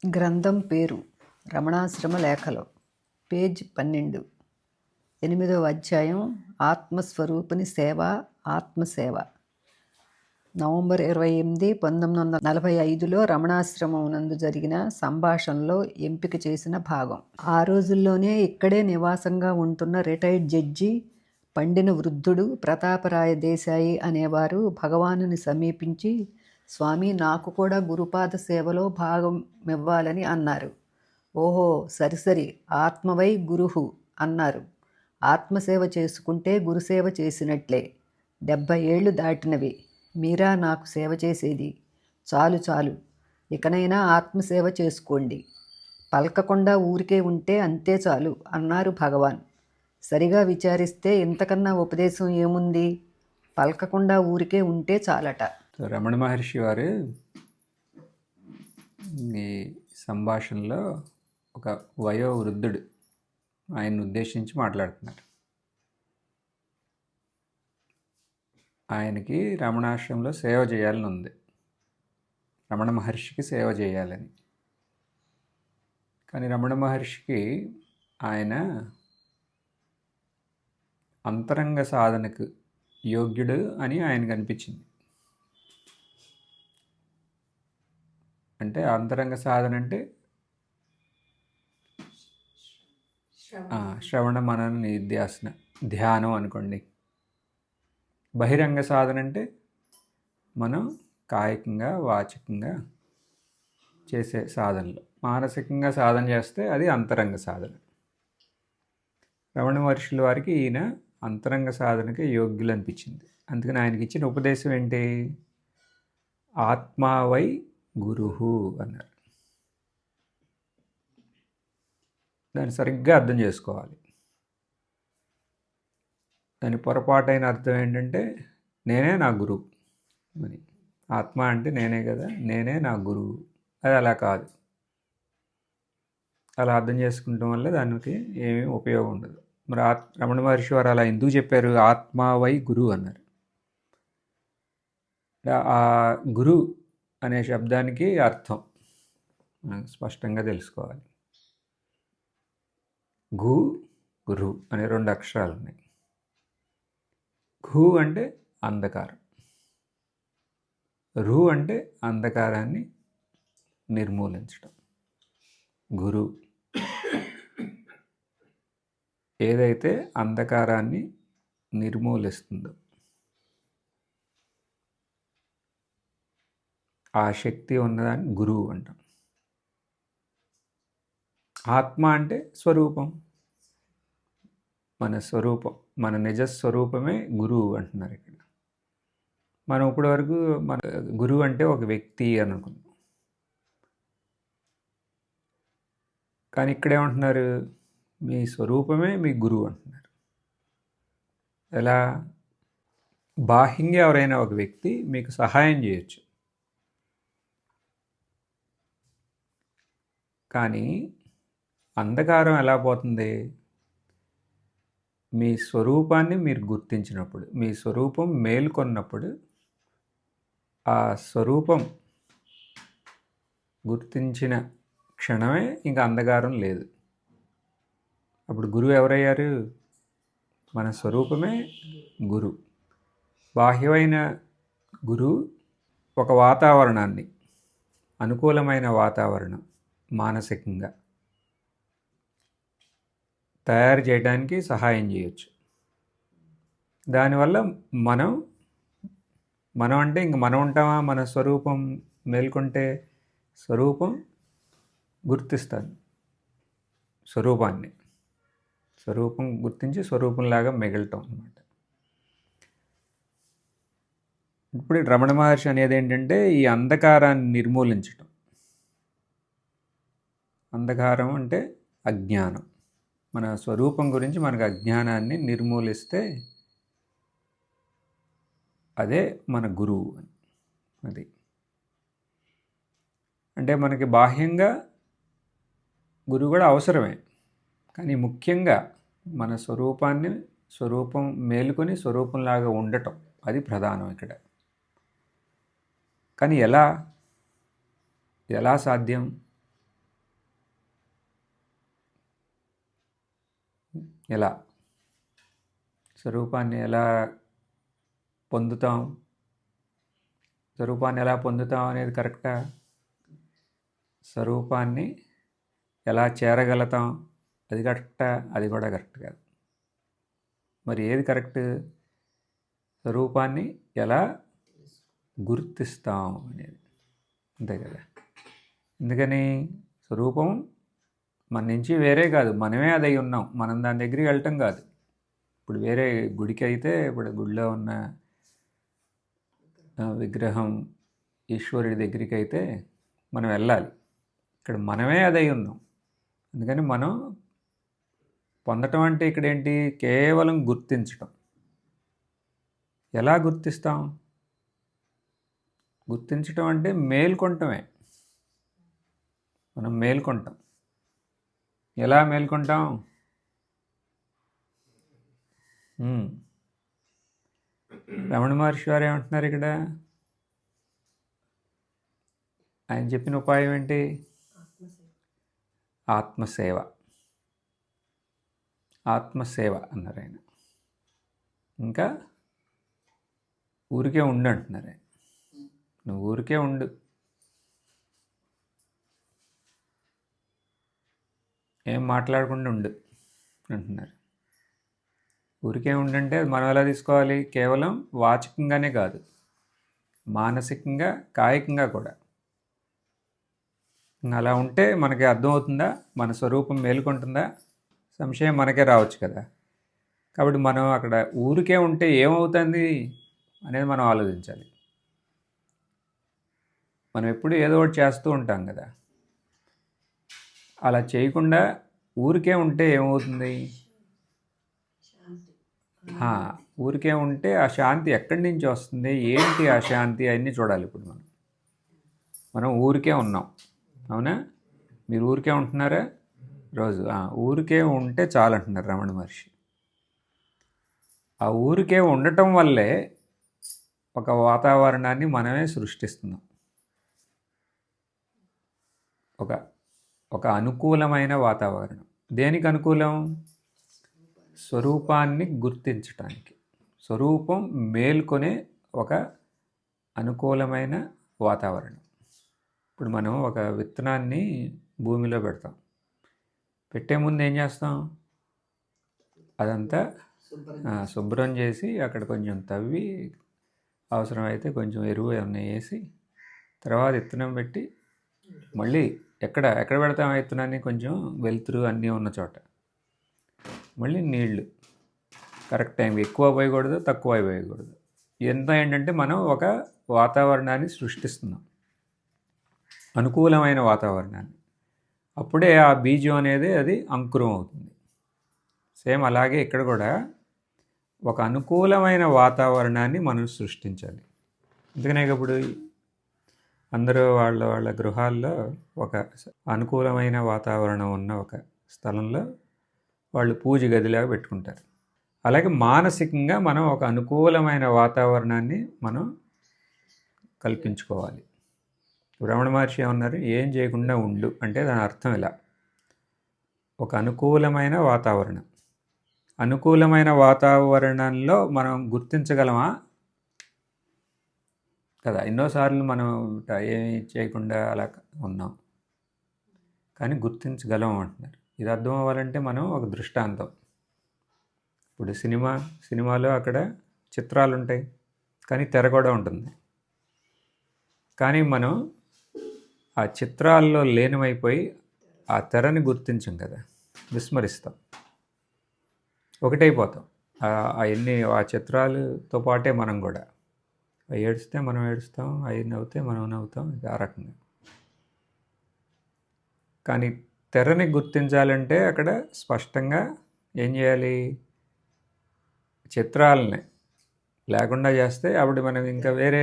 గ్రంథం పేరు రమణాశ్రమ లేఖలు, పేజ్ 12, 8వ అధ్యాయం. ఆత్మస్వరూపిణి సేవ, ఆత్మసేవ. నవంబర్ 28, 1945లో రమణాశ్రమం నందు జరిగిన సంభాషణలో ఎంపిక చేసిన భాగం. ఆ రోజుల్లోనే ఇక్కడే నివాసంగా ఉంటున్న రిటైర్డ్ జడ్జి, పండిన వృద్ధుడు ప్రతాపరాయ దేశాయి అనేవారు భగవానుని సమీపించి, స్వామి, నాకు కూడా గురుపాద సేవలో భాగమివ్వాలని అన్నారు. ఓహో, సరిసరి, ఆత్మవై గురుహు అన్నారు. ఆత్మసేవ చేసుకుంటే గురుసేవ చేసినట్లే. 70 ఏళ్ళు దాటినవి, మీరా నాకు సేవ చేసేది. చాలు చాలు, ఇకనైనా ఆత్మసేవ చేసుకోండి. పలకకుండా ఊరికే ఉంటే అంతే చాలు అన్నారు భగవాన్. సరిగా విచారిస్తే ఇంతకన్నా ఉపదేశం ఏముంది? పలకకుండా ఊరికే ఉంటే చాలట. రమణ మహర్షి వారు ఈ సంభాషణలో ఒక వయోవృద్ధుడు ఆయన్ని ఉద్దేశించి మాట్లాడుతున్నారు. ఆయనకి రమణాశ్రమంలో సేవ చేయాలని ఉంది, రమణ మహర్షికి సేవ చేయాలని. కానీ రమణ మహర్షికి ఆయన అంతరంగ సాధనకు యోగ్యుడు అని ఆయనకు అనిపించింది. అంటే అంతరంగ సాధన అంటే శ్రవణ మనన నిధ్యాసన, ధ్యానం అనుకోండి. బహిరంగ సాధన అంటే మనం కాయికంగా వాచికంగా చేసే సాధనలు. మానసికంగా సాధన చేస్తే అది అంతరంగ సాధన. రమణ మహర్షుల వారికి ఈయన అంతరంగ సాధనకి యోగ్యులు అనిపించింది. అందుకని ఆయనకి ఇచ్చిన ఉపదేశం ఏంటి? ఆత్మావై గురుహు అన్నారు. దాన్ని సరిగ్గా అర్థం చేసుకోవాలి. దాని పొరపాటైన అర్థం ఏంటంటే నేనే నా గురువు అని. ఆత్మ అంటే నేనే కదా, నేనే నా గురువు. అది అలా కాదు. అలా అర్థం చేసుకుంటాం వల్ల దానికి ఏమీ ఉపయోగం ఉండదు. మరి రమణ మహర్షి వారు అలా ఎందుకు చెప్పారు? ఆత్మావై గురువు అన్నారు. ఆ గురు అనే శబ్దానికి అర్థం స్పష్టంగా తెలుసుకోవాలి. గు, రు అనే 2 అక్షరాలు ఉన్నాయి. ఘు అంటే అంధకారం, రు అంటే అంధకారాన్ని నిర్మూలించడం. గురు ఏదైతే అంధకారాన్ని నిర్మూలిస్తుందో ఆ శక్తి ఉన్నదాన్ని గురువు అంటాం. ఆత్మ అంటే స్వరూపం, మన స్వరూపం, మన నిజస్వరూపమే గురువు అంటున్నారు ఇక్కడ. మనం ఇప్పటి వరకు మన గురువు అంటే ఒక వ్యక్తి అని అనుకున్నాం. కానీ ఇక్కడేమంటున్నారు? మీ స్వరూపమే మీ గురువు అంటున్నారు. ఎలా? బాహ్యంగా ఎవరైనా ఒక వ్యక్తి మీకు సహాయం చేయొచ్చు, కానీ అంధకారం ఎలా పోతుంది? మీ స్వరూపాన్ని మీరు గుర్తించినప్పుడు, మీ స్వరూపం మేల్కొన్నప్పుడు, ఆ స్వరూపం గుర్తించిన క్షణమే ఇంకా అంధకారం లేదు. అప్పుడు గురువు ఎవరయ్యారు? మన స్వరూపమే గురు. బాహ్యమైన గురువు ఒక వాతావరణాన్ని, అనుకూలమైన వాతావరణం మానసికంగా తయారు చేయడానికి సహాయం చేయొచ్చు. దానివల్ల మనం అంటే ఇంక మనం ఉంటామా? మన స్వరూపం మేల్కొంటే స్వరూపం గుర్తిస్తాను. స్వరూపం గుర్తించి స్వరూపంలాగా మిగలటం అన్నమాట. ఇప్పుడు రమణ మహర్షి అనేది ఏంటంటే ఈ అంధకారాన్ని నిర్మూలించటం. అంధకారం అంటే అజ్ఞానం. మన స్వరూపం గురించి మనకు అజ్ఞానాన్ని నిర్మూలిస్తే అదే మన గురువు. అది అంటే మనకి బాహ్యంగా గురువు కూడా అవసరమే, కానీ ముఖ్యంగా మన స్వరూపం మేలుకొని స్వరూపంలాగా ఉండటం అది ప్రధానం ఇక్కడ. కానీ ఎలా సాధ్యం? ఎలా స్వరూపాన్ని ఎలా పొందుతాం అనేది కరెక్టా? స్వరూపాన్ని ఎలా చేరగలుగుతాం అది కరెక్టా? అది కూడా కరెక్ట్ కాదు. మరి ఏది కరెక్ట్? స్వరూపాన్ని ఎలా గుర్తిస్తాం అనేది, అంతే కదా. ఎందుకని? స్వరూపం మన నుంచి వేరే కాదు, మనమే అదై ఉన్నాం. మనం దాని దగ్గరికి వెళ్ళటం కాదు. ఇప్పుడు వేరే గుడికి అయితే, ఇప్పుడు గుడిలో ఉన్న విగ్రహం ఈశ్వరుడి దగ్గరికి అయితే మనం వెళ్ళాలి. ఇక్కడ మనమే అదై ఉన్నాం. అందుకని మనం పొందటం అంటే ఇక్కడ ఏంటి? కేవలం గుర్తించటం. ఎలా గుర్తిస్తాం? గుర్తించటం అంటే మేల్కొంటమే. మనం మేల్కొంటాం. ఎలా మేల్కొంటాం? రమణ మహర్షి వారు ఏమంటున్నారు ఇక్కడ? ఆయన చెప్పిన ఉపాయం ఏంటి? ఆత్మసేవ. ఆత్మసేవ అన్నారు ఆయన. ఇంకా ఊరికే ఉండు అంటున్నారు ఆయన. నువ్వు ఊరికే ఉండు, ఏం మాట్లాడకుండా ఉండు అంటున్నారు. ఊరికే ఉండంటే మనం ఎలా తీసుకోవాలి? కేవలం వాచకంగానే కాదు, మానసికంగా, కాయికంగా కూడా. అలా ఉంటే మనకి అర్థమవుతుందా మన స్వరూపం మేలుకుంటుందా? సంశయం మనకే రావచ్చు కదా. కాబట్టి మనం అక్కడ ఊరికే ఉంటే ఏమవుతుంది అనేది మనం ఆలోచించాలి. మనం ఎప్పుడు ఏదో ఒకటి చేస్తూ ఉంటాం కదా. అలా చేయకుండా ఊరికే ఉంటే ఏమవుతుంది? ఊరికే ఉంటే ఆ శాంతి ఎక్కడి నుంచి వస్తుంది, ఏంటి ఆ శాంతి, అన్నీ చూడాలి. ఇప్పుడు మనం ఊరికే ఉన్నాం, అవునా? మీరు ఊరికే ఉంటున్నారా రోజు? ఊరికే ఉంటే చాలు అంటున్నారు రమణ మహర్షి. ఆ ఊరికే ఉండటం వల్లే ఒక వాతావరణాన్ని మనమే సృష్టిస్తున్నాం. ఒక అనుకూలమైన వాతావరణం. దేనికి అనుకూలం? స్వరూపాన్ని గుర్తించటానికి. స్వరూపం మేల్కొనే ఒక అనుకూలమైన వాతావరణం. ఇప్పుడు మనం ఒక విత్తనాన్ని భూమిలో పెడతాం. పెట్టే ముందు ఏం చేస్తాం? అదంతా శుభ్రం చేసి అక్కడ కొంచెం తవ్వి, అవసరమైతే కొంచెం ఎరువు ఏమన్నా వేసి, తర్వాత విత్తనం పెట్టి, మళ్ళీ ఎక్కడ పెడతాం విత్తనాన్ని? కొంచెం వెలుతురు అన్నీ ఉన్న చోట. మళ్ళీ నీళ్లు కరెక్ట్ టైంకి, ఎక్కువ పోయకూడదు, తక్కువ పోయకూడదు. ఎంత ఏంటంటే మనం ఒక వాతావరణాన్ని సృష్టిస్తున్నాం, అనుకూలమైన వాతావరణాన్ని. అప్పుడే ఆ బీజం అనేది అది అంకురం అవుతుంది. సేమ్ అలాగే ఇక్కడ కూడా ఒక అనుకూలమైన వాతావరణాన్ని మనం సృష్టించాలి. అందుకనే ఇప్పుడు అందరూ వాళ్ళ గృహాల్లో ఒక అనుకూలమైన వాతావరణం ఉన్న ఒక స్థలంలో వాళ్ళు పూజ గదిలాగా పెట్టుకుంటారు. అలాగే మానసికంగా మనం ఒక అనుకూలమైన వాతావరణాన్ని మనం కల్పించుకోవాలి. రమణ మహర్షి ఏమన్నారు? ఏం చేయకుండా ఉండు అంటే దాని అర్థం ఇలా: ఒక అనుకూలమైన వాతావరణం. అనుకూలమైన వాతావరణంలో మనం గుర్తించగలమా కదా? ఎన్నోసార్లు మనం ఏమి చేయకుండా అలా ఉన్నాం, కానీ గుర్తించగలం అంటున్నారు. ఇది అర్థం అవ్వాలంటే మనం ఒక దృష్టాంతం. ఇప్పుడు సినిమాలో అక్కడ చిత్రాలు ఉంటాయి, కానీ తెర కూడా ఉంటుంది. కానీ మనం ఆ చిత్రాల్లో లీనమైపోయి ఆ తెరని గుర్తించం కదా, విస్మరిస్తాం, ఒకటైపోతాం. ఆ చిత్రాలతో పాటే మనం కూడా. ఏడిస్తే మనం ఏడుస్తాం, అవి నవ్వుతే మనం నవ్వుతాం, ఆ రకంగా. కానీ తెరని గుర్తించాలంటే అక్కడ స్పష్టంగా ఏం చేయాలి? చిత్రాలని లేకుండా చేస్తే అప్పుడు మనం ఇంకా వేరే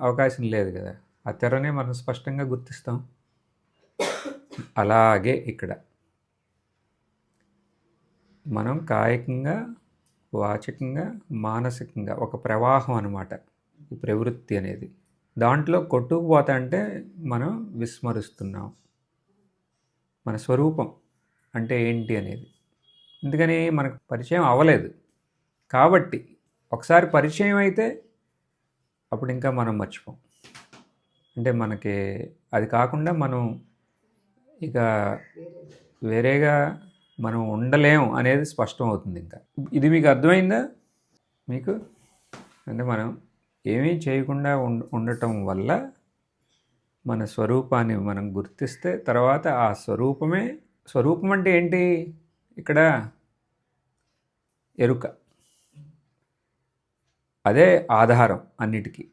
అవకాశం లేదు కదా. ఆ తెరనే మనం స్పష్టంగా గుర్తిస్తాం. అలాగే ఇక్కడ మనం కాయికంగా, వాచకంగా, మానసికంగా ఒక ప్రవాహం అన్నమాట ఈ ప్రవృత్తి అనేది. దాంట్లో కొట్టుకుపోతా అంటే మనం విస్మరిస్తున్నాం మన స్వరూపం అంటే ఏంటి అనేది. ఎందుకని మనకు పరిచయం అవ్వలేదు. కాబట్టి ఒకసారి పరిచయం అయితే అప్పుడు ఇంకా మనం మర్చిపోం. అంటే మనకి అది కాకుండా మనం ఇక వేరేగా మనం ఉండలేం అనేది స్పష్టం అవుతుంది. ఇంకా ఇది మీకు అర్థమైందా మీకు? అంటే మనం ఏమీ చేయకుండా ఉండటం వల్ల మన స్వరూపాన్ని మనం గుర్తిస్తే తర్వాత ఆ స్వరూపం అంటే ఏంటి? ఇక్కడ ఎరుక, అదే ఆధారం అన్నిటికీ.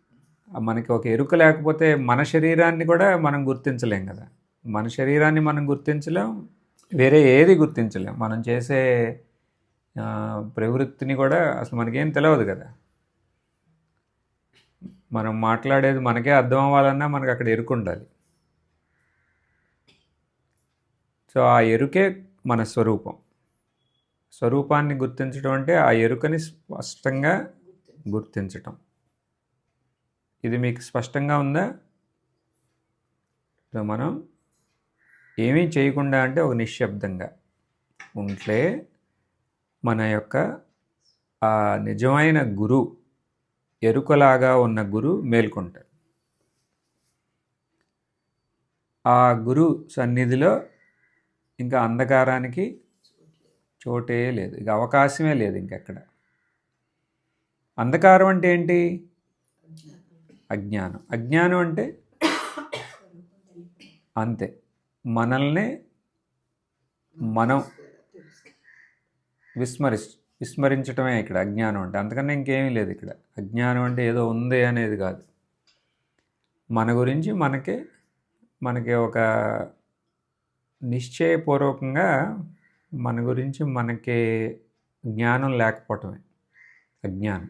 మనకి ఒక ఎరుక లేకపోతే మన శరీరాన్ని కూడా మనం గుర్తించలేం కదా. మన శరీరాన్ని మనం గుర్తించలేం, వేరే ఏది గుర్తించలేం. మనం చేసే ప్రవృత్తిని కూడా అసలు మనకేం తెలియదు కదా. మనం మాట్లాడేది మనకే అర్థం అవ్వాలన్నా మనకు అక్కడ ఎరుక ఉండాలి. సో ఆ ఎరుకే మన స్వరూపాన్ని గుర్తించడం అంటే ఆ ఎరుకని స్పష్టంగా గుర్తించటం. ఇది మీకు స్పష్టంగా ఉందా? సో మనం ఏమీ చేయకుండా అంటే ఒక నిశ్శబ్దంగా ఉంటే మన యొక్క ఆ నిజమైన గురు, ఎరుకలాగా ఉన్న గురు మేల్కొంటాడు. ఆ గురు సన్నిధిలో ఇంకా అంధకారానికి చోటే లేదు, ఇక అవకాశమే లేదు ఇంకెక్కడ. అంధకారం అంటే ఏంటి? అజ్ఞానం. అజ్ఞానం అంటే అంతే, మనల్ని మనం విస్మరించటమే ఇక్కడ అజ్ఞానం అంటే. అంతకన్నా ఇంకేమీ లేదు ఇక్కడ. అజ్ఞానం అంటే ఏదో ఉంది అనేది కాదు. మన గురించి మనకి ఒక నిశ్చయపూర్వకంగా మన గురించి మనకి జ్ఞానం లేకపోవటమే అజ్ఞానం.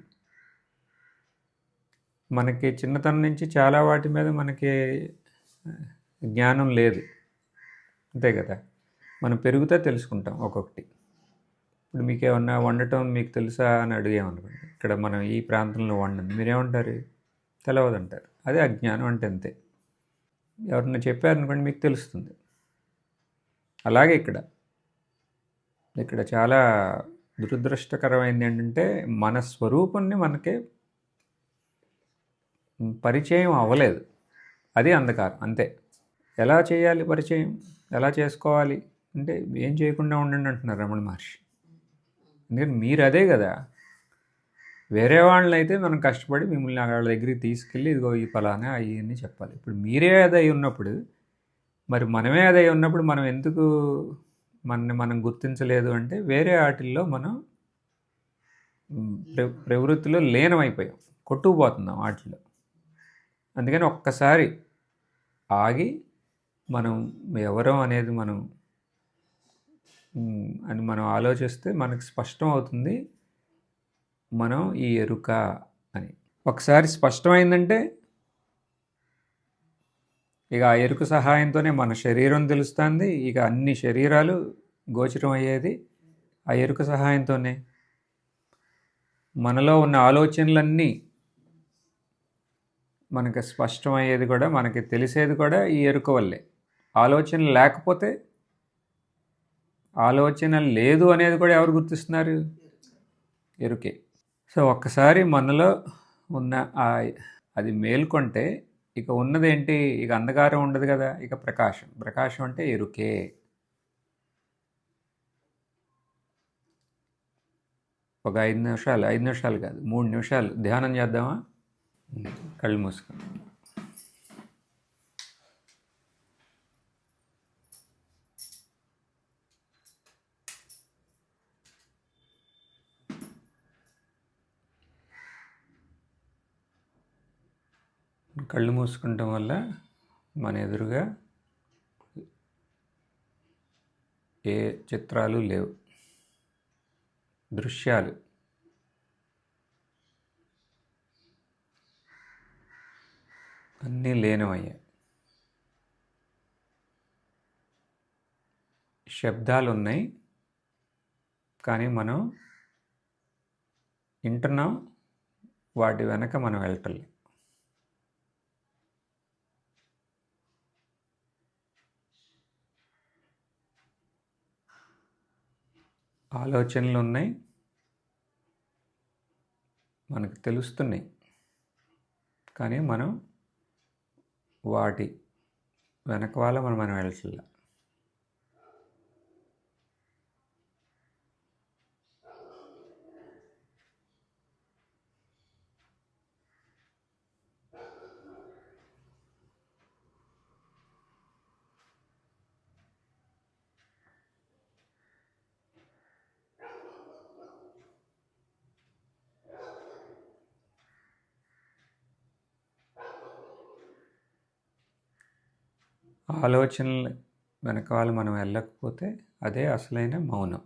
మనకి చిన్నతనం నుంచి చాలా వాటి మీద మనకి జ్ఞానం లేదు, అంతే కదా. మనం పెరుగుతే తెలుసుకుంటాం ఒక్కొక్కటి. ఇప్పుడు మీకు ఏమన్నా వండటం మీకు తెలుసా అని అడిగామనుకోండి, ఇక్కడ మనం ఈ ప్రాంతంలో వండండి, మీరేమంటారు? తెలవదంటారు. అదే అజ్ఞానం అంటే అంతే. ఎవరన్నా చెప్పారనుకోండి మీకు తెలుస్తుంది. అలాగే ఇక్కడ చాలా దురదృష్టకరమైంది ఏంటంటే మన స్వరూపాన్ని మనకే పరిచయం అవ్వలేదు. అది అంధకారం అంతే. ఎలా చేయాలి పరిచయం? ఎలా చేసుకోవాలి అంటే ఏం చేయకుండా ఉండండి అంటున్నారు రమణ మహర్షి. ఎందుకంటే మీరు అదే కదా. వేరే వాళ్ళని అయితే మనం కష్టపడి మిమ్మల్ని వాళ్ళ దగ్గరికి తీసుకెళ్ళి ఇదిగో ఈ ఫలానా అవన్నీ చెప్పాలి. ఇప్పుడు మీరే అదై ఉన్నప్పుడు, మరి మనమే అదై ఉన్నప్పుడు మనం ఎందుకు మనని మనం గుర్తించలేదు అంటే వేరే వాటిల్లో మనం ప్రవృత్తిలో లీనమైపోయాం, కొట్టుకుపోతున్నాం వాటిలో. అందుకని ఒక్కసారి ఆగి మనం ఎవరం అనేది మనం ఆలోచిస్తే మనకు స్పష్టం అవుతుంది మనం ఈ ఎరుక అని. ఒకసారి స్పష్టమైందంటే ఇక ఆ ఎరుక సహాయంతోనే మన శరీరం తెలుస్తుంది. ఇక అన్ని శరీరాలు గోచరం అయ్యేది ఆ ఎరుక సహాయంతోనే. మనలో ఉన్న ఆలోచనలన్నీ మనకి స్పష్టమయ్యేది కూడా, మనకి తెలిసేది కూడా ఈ ఎరుక వల్లే. ఆలోచన లేకపోతే, ఆలోచన లేదు అనేది కూడా ఎవరు గుర్తిస్తున్నారు? ఎరుకే. సో ఒక్కసారి మనలో ఉన్న అది మేల్కొంటే ఇక ఉన్నదేంటి? ఇక అంధకారం ఉండదు కదా, ఇక ప్రకాశం అంటే ఎరుకే. ఒక 5 నిమిషాలు కాదు 3 నిమిషాలు ధ్యానం చేద్దామా? కళ్ళు మూసుకొని కళ్ళు మూసుకుంటాం వల్ల మన ఎదురుగా ఏ చిత్రాలు లేవు, దృశ్యాలు అన్నీ లీనమయ్యాయి. శబ్దాలు ఉన్నాయి కానీ మనం వింటున్నాం, వాటి వెనక మనం వెళ్ళటం. ఆలోచనలు ఉన్నాయి, మనకు తెలుస్తున్నాయి, కానీ మనం వాటి వెనక వాళ్ళ మనం వెళ్ళట్లేదు. ఆలోచనలు వెనకాల మనం వెళ్ళకపోతే అదే అసలైన మౌనం.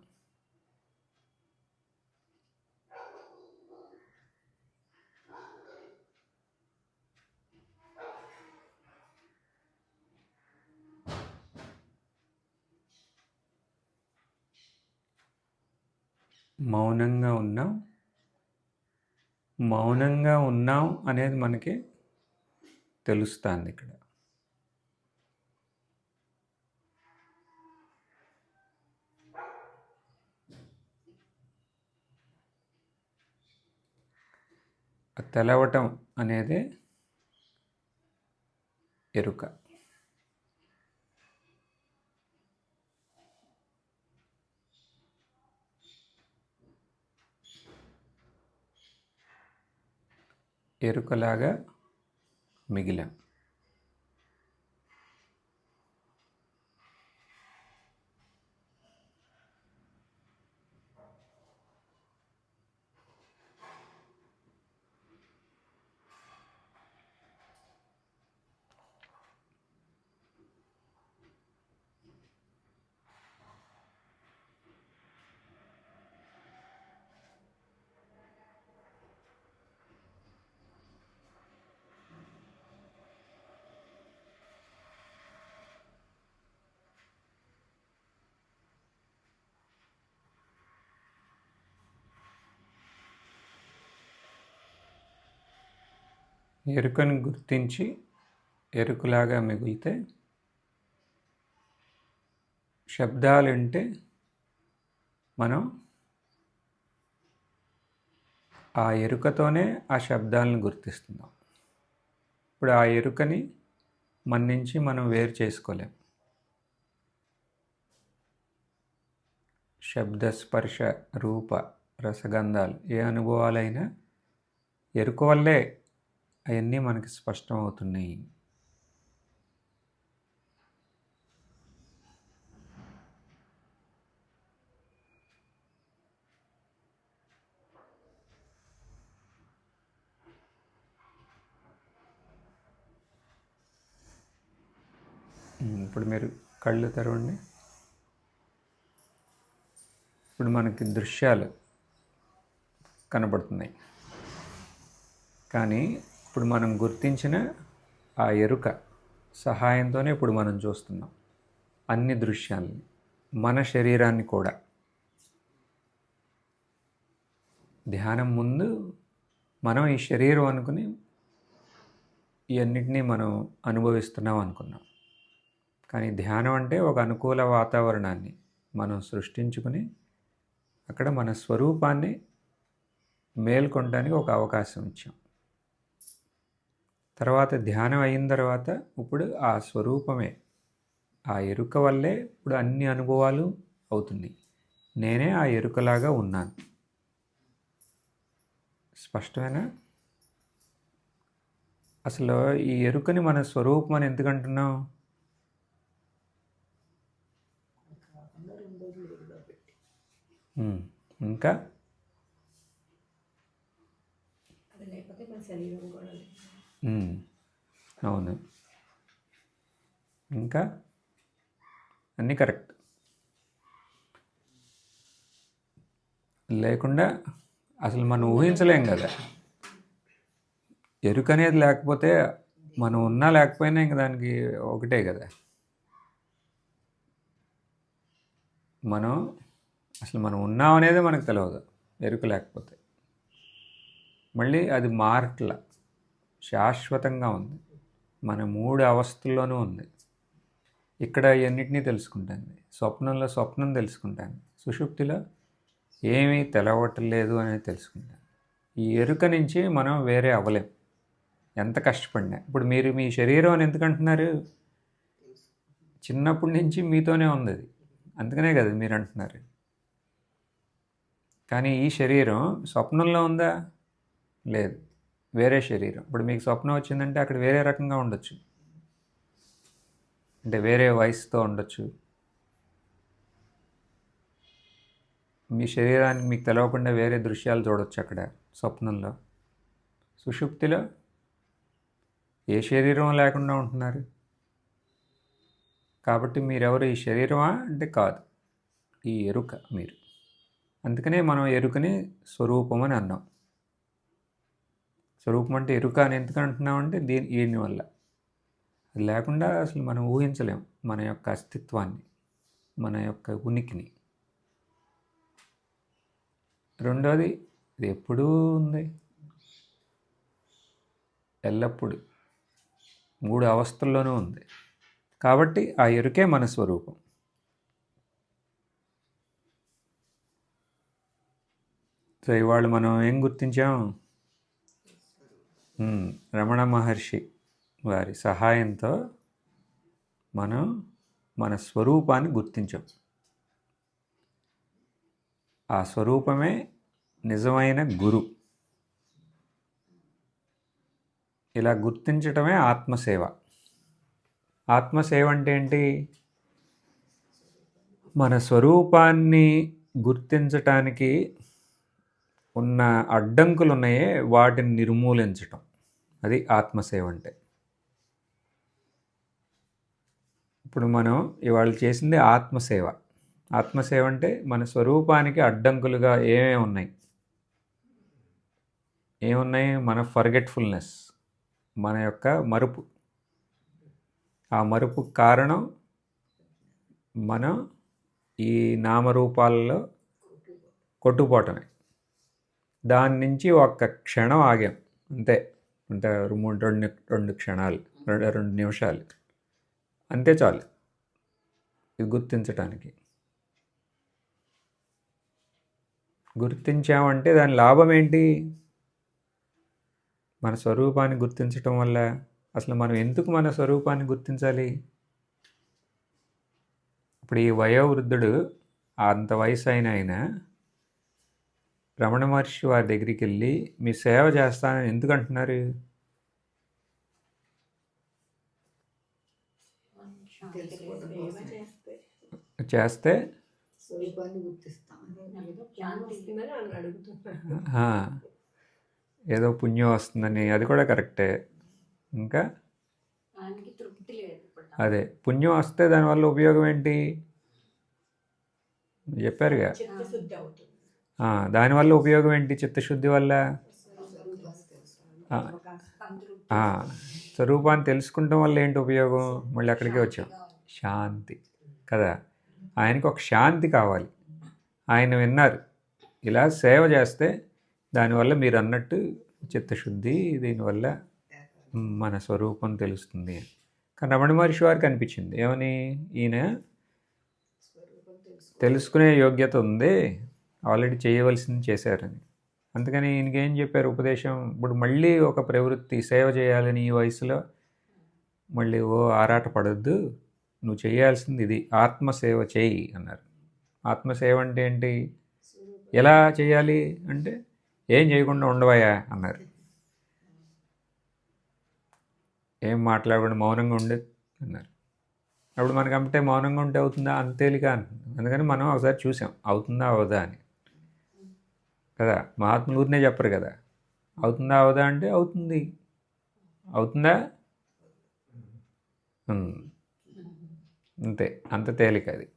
మౌనంగా ఉన్నాం అనేది మనకి తెలుస్తుంది ఇక్కడ. తెలవటం అనేది ఎరుక. ఎరుకలాగా మిగిలాం. ఎరుకను గుర్తించి ఎరుకలాగా మిగిలితే శబ్దాలు వింటే మనం ఆ ఎరుకతోనే ఆ శబ్దాలను గుర్తిస్తున్నాం. ఇప్పుడు ఆ ఎరుకని మన నుంచి మనం వేరు చేసుకోలేం. శబ్ద స్పర్శ రూప రసగంధాలు ఏ అనుభవాలైనా ఎరుక వల్లే అవన్నీ మనకి స్పష్టం అవుతున్నాయి. ఇప్పుడు మీరు కళ్ళు తెరవండి. ఇప్పుడు మనకి దృశ్యాలు కనబడుతున్నాయి, కానీ ఇప్పుడు మనం గుర్తించిన ఆ ఎరుక సహాయంతోనే ఇప్పుడు మనం చూస్తున్నాం అన్ని దృశ్యాలని, మన శరీరాన్ని కూడా. ధ్యానం ముందు మనం ఈ శరీరం అనుకుని ఇవన్నిటినీ మనం అనుభవిస్తున్నాం అనుకున్నాం, కానీ ధ్యానం అంటే ఒక అనుకూల వాతావరణాన్ని మనం సృష్టించుకుని అక్కడ మన స్వరూపాన్ని మేల్కొనడానికి ఒక అవకాశం ఇచ్చాం. తర్వాత ధ్యానం అయిన తర్వాత ఇప్పుడు ఆ స్వరూపమే, ఆ ఎరుక వల్లే ఇప్పుడు అన్ని అనుభవాలు అవుతున్నాయి. నేనే ఆ ఎరుకలాగా ఉన్నాను. స్పష్టమేనా? అసలు ఈ ఎరుకని మన స్వరూపం అని ఎందుకంటున్నాం? ఇంకా అవును, ఇంకా అన్నీ కరెక్ట్. లేకుండా అసలు మనం ఊహించలేం కదా. ఎరుక అనేది లేకపోతే మనం ఉన్నా లేకపోయినా ఇంక దానికి ఒకటే కదా. అసలు మనం ఉన్నాం అనేది మనకు తెలియదు ఎరుక లేకపోతే. మళ్ళీ అది మార్ట్ల శాశ్వతంగా ఉంది, మన 3 అవస్థల్లోనూ ఉంది. ఇక్కడ ఇవన్నిటినీ తెలుసుకుంటాను, స్వప్నంలో స్వప్నం తెలుసుకుంటాను, సుషుప్తిలో ఏమీ తెలవట్లేదు అనేది తెలుసుకుంటాం. ఈ ఎరుక నుంచి మనం వేరే అవ్వలేం ఎంత కష్టపడినా. ఇప్పుడు మీరు మీ శరీరం అని ఎందుకు అంటున్నారు? చిన్నప్పటి నుంచి మీతోనే ఉంది అది, అందుకనే కదా మీరు అంటున్నారు. కానీ ఈ శరీరం స్వప్నంలో ఉందా? లేదు, వేరే శరీరం. ఇప్పుడు మీకు స్వప్నం వచ్చిందంటే అక్కడ వేరే రకంగా ఉండొచ్చు, అంటే వేరే వయసుతో ఉండొచ్చు. మీ శరీరానికి మీకు తెలవకుండా వేరే దృశ్యాలు చూడొచ్చు అక్కడ స్వప్నంలో. సుషుప్తిలో ఏ శరీరం లేకుండా ఉంటున్నారు. కాబట్టి మీరెవరు? ఈ శరీరమా అంటే కాదు, ఈ ఎరుక మీరు. అందుకనే మనం ఎరుకని స్వరూపం అని అన్నాం. స్వరూపం అంటే ఎరుక అని ఎందుకు అంటున్నామంటే దీనివల్ల. అది లేకుండా అసలు మనం ఊహించలేం మన యొక్క అస్తిత్వాన్ని, మన యొక్క ఉనికిని. రెండోది, ఇది ఎప్పుడూ ఉంది, ఎల్లప్పుడూ 3 అవస్థల్లోనూ ఉంది. కాబట్టి ఆ ఎరుకే మన స్వరూపం. సో ఇవాళ మనం ఏం గుర్తించాం? రమణ మహర్షి వారి సహాయంతో మనం మన స్వరూపాన్ని గుర్తించాం. ఆ స్వరూపమే నిజమైన గురు. ఇలా గుర్తించటమే ఆత్మసేవ. ఆత్మసేవ అంటే ఏంటి? మన స్వరూపాన్ని గుర్తించటానికి ఉన్న అడ్డంకులు ఉన్నాయే వాటిని నిర్మూలించటం, అది ఆత్మసేవ అంటే. ఇప్పుడు మనం ఇవాళ చేసింది ఆత్మసేవ. ఆత్మసేవ అంటే మన స్వరూపానికి అడ్డంకులుగా ఏమేమి ఏమున్నాయి? మన ఫర్గెట్ఫుల్నెస్, మన యొక్క మరుపు. ఆ మరుపు కారణం మనం ఈ నామరూపాలలో కొట్టుకుపోవటమే. దాని నుంచి ఒక్క క్షణం ఆగాం అంతే, అంటే 2 క్షణాలు, 2 నిమిషాలు అంతే చాలు ఇది గుర్తించటానికి. గుర్తించామంటే దాని లాభం ఏంటి? మన స్వరూపాన్ని గుర్తించటం వల్ల అసలు మనం ఎందుకు మన స్వరూపాన్ని గుర్తించాలి? ఇప్పుడు ఈ వయోవృద్ధుడు, అంత వయసు అయిన ఆయన రమణ మహర్షి వారి దగ్గరికి వెళ్ళి మీ సేవ చేస్తానని ఎందుకు అంటున్నారు? చేస్తే ఏదో పుణ్యం వస్తుందని, అది కూడా కరెక్టే. ఇంకా అదే పుణ్యం వస్తే దానివల్ల ఉపయోగం ఏంటి చెప్పారుగా. దానివల్ల ఉపయోగం ఏంటి? చిత్తశుద్ధి వల్ల స్వరూపాన్ని తెలుసుకుంటాం వల్ల ఏంటి ఉపయోగం? మళ్ళీ అక్కడికే వచ్చాం, శాంతి కదా. ఆయనకు ఒక శాంతి కావాలి. ఆయన విన్నారు ఇలా సేవ చేస్తే దానివల్ల మీరు అన్నట్టు చిత్తశుద్ధి, దీనివల్ల మన స్వరూపం తెలుస్తుంది. కానీ రమణ మహర్షి వారికి అనిపించింది ఏమని? ఈయన తెలుసుకునే యోగ్యత ఉంది, ఆల్రెడీ చేయవలసింది చేశారని. అందుకని ఈయనకేం చెప్పారు ఉపదేశం? ఇప్పుడు మళ్ళీ ఒక ప్రవృత్తి, సేవ చేయాలని ఈ వయసులో మళ్ళీ ఆరాట పడొద్దు, నువ్వు చేయాల్సింది ఇది, ఆత్మసేవ చేయి అన్నారు. ఆత్మసేవ అంటే ఏంటి? ఎలా చేయాలి అంటే ఏం చేయకుండా ఉండవయ్యా అన్నారు. ఏం మాట్లాడకుండా మౌనంగా ఉండే అన్నారు. అప్పుడు మనకంటే మౌనంగా ఉంటే అవుతుందా? అంతేలిక అంటుంది. అందుకని మనం ఒకసారి చూసాం అవుతుందా అవదా అని కదా. మహాత్ములు ఊరినే చెప్పరు కదా, అవుతుందా అవదా అంటే అవుతుంది. అవుతుందా? అంతే, అంత తేలిక అది.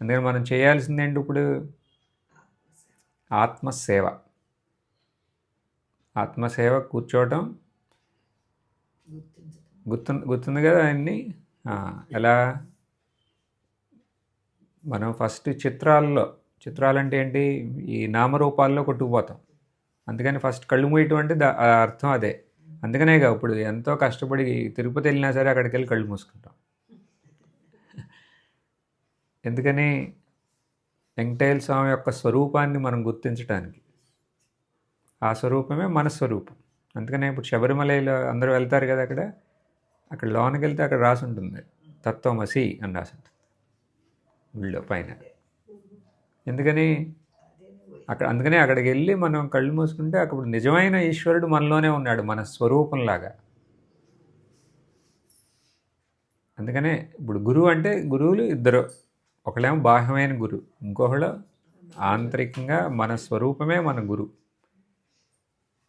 అందుకని మనం చేయాల్సింది ఏంటి ఇప్పుడు? ఆత్మసేవ. ఆత్మసేవ కూర్చోవటం గుర్తుంది కదా ఆయన్ని. ఎలా మనం ఫస్ట్ చిత్రాలంటే ఏంటి? ఈ నామరూపాల్లో కొట్టుకుపోతాం. అందుకని ఫస్ట్ కళ్ళు మూయటం అంటే అర్థం అదే. అందుకనేగా ఇప్పుడు ఎంతో కష్టపడి తిరుపతి వెళ్ళినా సరే అక్కడికి వెళ్ళి కళ్ళు మూసుకుంటాం. ఎందుకని? వెంకటేశ్వర స్వామి యొక్క స్వరూపాన్ని మనం గుర్తించడానికి. ఆ స్వరూపమే మన స్వరూపం. అందుకనే ఇప్పుడు శబరిమలలో అందరూ వెళ్తారు కదా, అక్కడ లోనికి వెళ్తే అక్కడ రాసి ఉంటుంది తత్వమసి అని రాసి ఉంటుంది గుళ్ళో పైన. ఎందుకని అందుకనే అక్కడికి వెళ్ళి మనం కళ్ళు మూసుకుంటే అక్కడ నిజమైన ఈశ్వరుడు మనలోనే ఉన్నాడు, మన స్వరూపంలాగా. అందుకనే ఇప్పుడు గురువు అంటే గురువులు ఇద్దరు, ఒకళ్ళేమో బాహ్యమైన గురువు, ఇంకొకళ్ళు ఆంతరికంగా మన స్వరూపమే మన గురువు.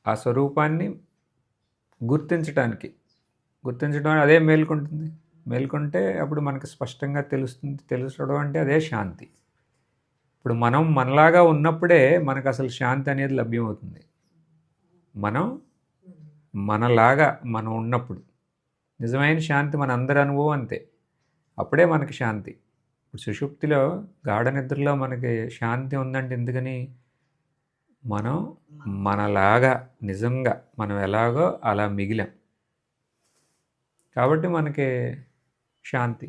ఆ స్వరూపాన్ని గుర్తించడం అదే మేల్కొంటుంది. మేల్కొంటే అప్పుడు మనకు స్పష్టంగా తెలుస్తుంది. తెలుసడం అంటే అదే శాంతి. ఇప్పుడు మనం మనలాగా ఉన్నప్పుడే మనకు అసలు శాంతి అనేది లభ్యమవుతుంది. మనలాగా మనం ఉన్నప్పుడు నిజమైన శాంతి మన అందరి అనుభవం అంతే. అప్పుడే మనకి శాంతి. ఇప్పుడు సుషుప్తిలో గాఢ నిద్రలో మనకి శాంతి ఉందంటే ఎందుకని? మనం మనలాగా నిజంగా మనం ఎలాగో అలా మిగిలాం కాబట్టి మనకి శాంతి.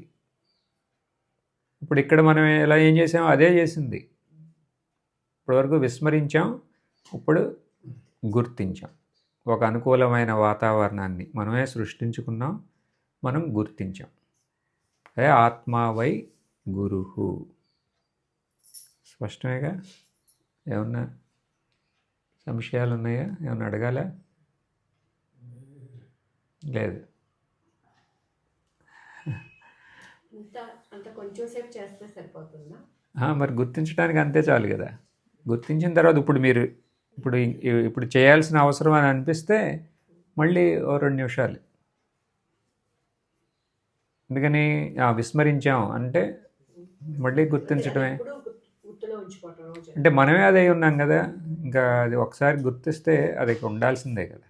ఇప్పుడు ఇక్కడ మనం ఏం చేసామో అదే చేసింది. ఇప్పటివరకు విస్మరించాం, ఇప్పుడు గుర్తించాం. ఒక అనుకూలమైన వాతావరణాన్ని మనమే సృష్టించుకున్నాం, మనం గుర్తించాం. అదే ఆత్మా వై గురుహు. స్పష్టమేగా? ఏమన్నా సంశయాలు ఉన్నాయా? ఏమన్నా అడగాలా? లేదు. మరి గుర్తించడానికి అంతే చాలు కదా. గుర్తించిన తర్వాత ఇప్పుడు చేయాల్సిన అవసరం అని అనిపిస్తే మళ్ళీ 2 నిమిషాలు. అందుకని విస్మరించాం అంటే మళ్ళీ గుర్తించడమే. అంటే మనమే అదే ఉన్నాం కదా, ఇంకా అది ఒకసారి గుర్తిస్తే అది ఉండాల్సిందే కదా.